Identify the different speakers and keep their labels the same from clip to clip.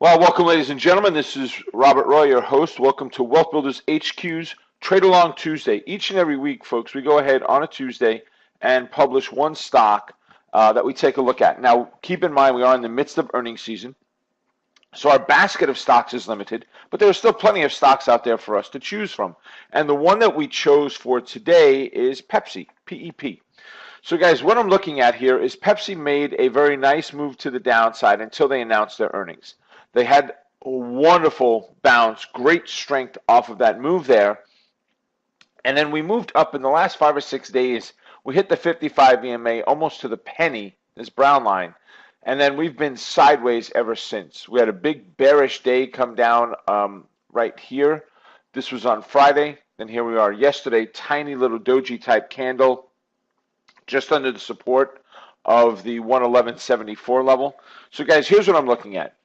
Speaker 1: Well, welcome, ladies and gentlemen. This is Robert Roy, your host. Welcome to Wealth Builders HQ's Trade Along Tuesday. Each and every week, folks, we go ahead on a Tuesday and publish one stock that we take a look at. Now, keep in mind, we are in the midst of earnings season, so our basket of stocks is limited, but there are still plenty of stocks out there for us to choose from. And the one that we chose for today is Pepsi, PEP. So, guys, what I'm looking at here is Pepsi made a very nice move to the downside until they announced their earnings. They had a wonderful bounce, great strength off of that move there. And then we moved up in the last 5 or 6 days. We hit the 55 EMA almost to the penny, this brown line. And then we've been sideways ever since. We had a big bearish day come down right here. This was on Friday. And here we are yesterday, tiny little doji type candle just under the support of the 111.74 level. So, guys, here's what I'm looking at.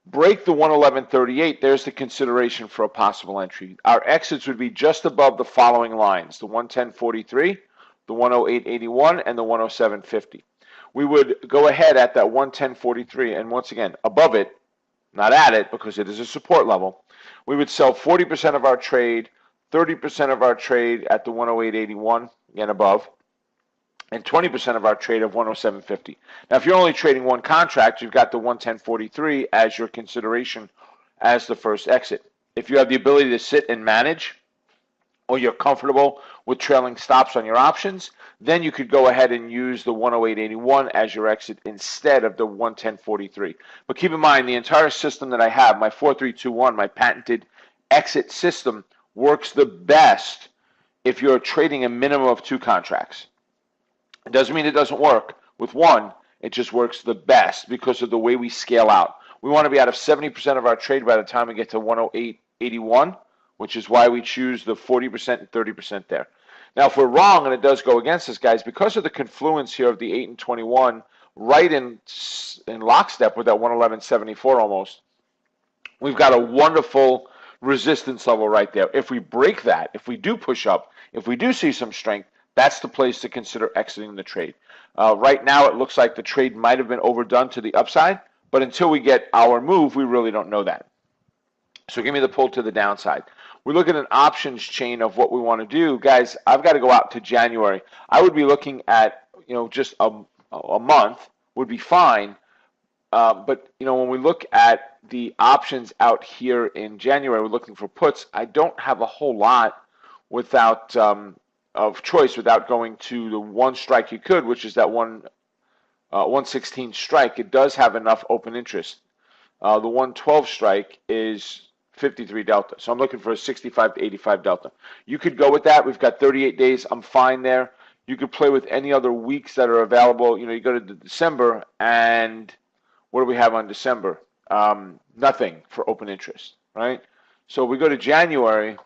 Speaker 1: Break the 111.38, there's the consideration for a possible entry. Our exits would be just above the following lines, the 110.43, the 108.81, and the 107.50. We would go ahead at that 110.43, and once again, above it, not at it, because it is a support level, we would sell 40% of our trade, 30% of our trade at the 108.81, again above, and 20% of our trade of 107.50. Now, if you're only trading one contract, you've got the 110.43 as your consideration as the first exit. If you have the ability to sit and manage, or you're comfortable with trailing stops on your options, then you could go ahead and use the 108.81 as your exit instead of the 110.43. But keep in mind, the entire system that I have, my 4321, my patented exit system, works the best if you're trading a minimum of 2 contracts. It doesn't mean it doesn't work with one. It just works the best because of the way we scale out. We want to be out of 70% of our trade by the time we get to 108.81, which is why we choose the 40% and 30% there. Now, if we're wrong and it does go against us, guys, because of the confluence here of the 8 and 21, right in lockstep with that 111.74 almost, we've got a wonderful resistance level right there. If we break that, if we do push up, if we do see some strength, that's the place to consider exiting the trade. Right now, it looks like the trade might have been overdone to the upside, but until we get our move, we really don't know that. So give me the pull to the downside. We look at an options chain of what we want to do. Guys, I've got to go out to January. I would be looking at, just a month would be fine. But, when we look at the options out here in January, we're looking for puts. I don't have a whole lot without of choice without going to the one strike you could, which is that 116 strike. It does have enough open interest. The 112 strike is 53 delta. So I'm looking for a 65 to 85 delta. You could go with that. We've got 38 days. I'm fine there. You could play with any other weeks that are available. You go to December, and what do we have on December? Nothing for open interest, right? So we go to January.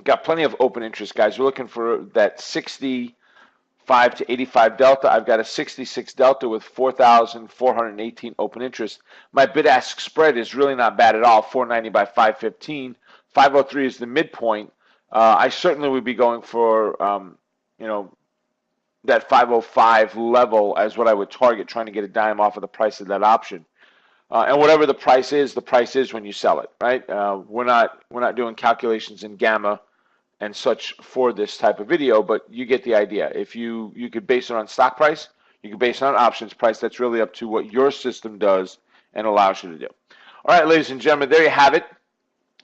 Speaker 1: Got plenty of open interest, guys. We're looking for that 65 to 85 delta. I've got a 66 delta with 4,418 open interest. My bid-ask spread is really not bad at all, 490 by 515. 503 is the midpoint. I certainly would be going for, that 505 level as what I would target, trying to get a dime off of the price of that option. And whatever the price is when you sell it, right? We're not doing calculations in gamma and such for this type of video, but you get the idea. If you could base it on stock price, you could base it on options price. That's really up to what your system does and allows you to do. All right, ladies and gentlemen, there you have it.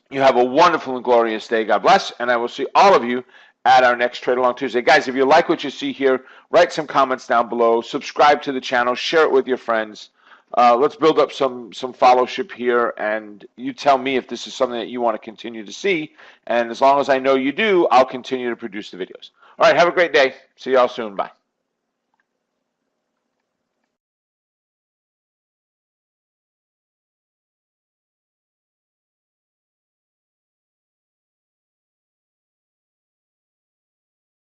Speaker 1: You have a wonderful and glorious day. God bless, and I will see all of you at our next Trade Along Tuesday. Guys, if you like what you see here, write some comments down below. Subscribe to the channel. Share it with your friends. Let's build up some followership here, and you tell me if this is something that you want to continue to see. And as long as I know you do, I'll continue to produce the videos. All right, have a great day. See y'all soon. Bye.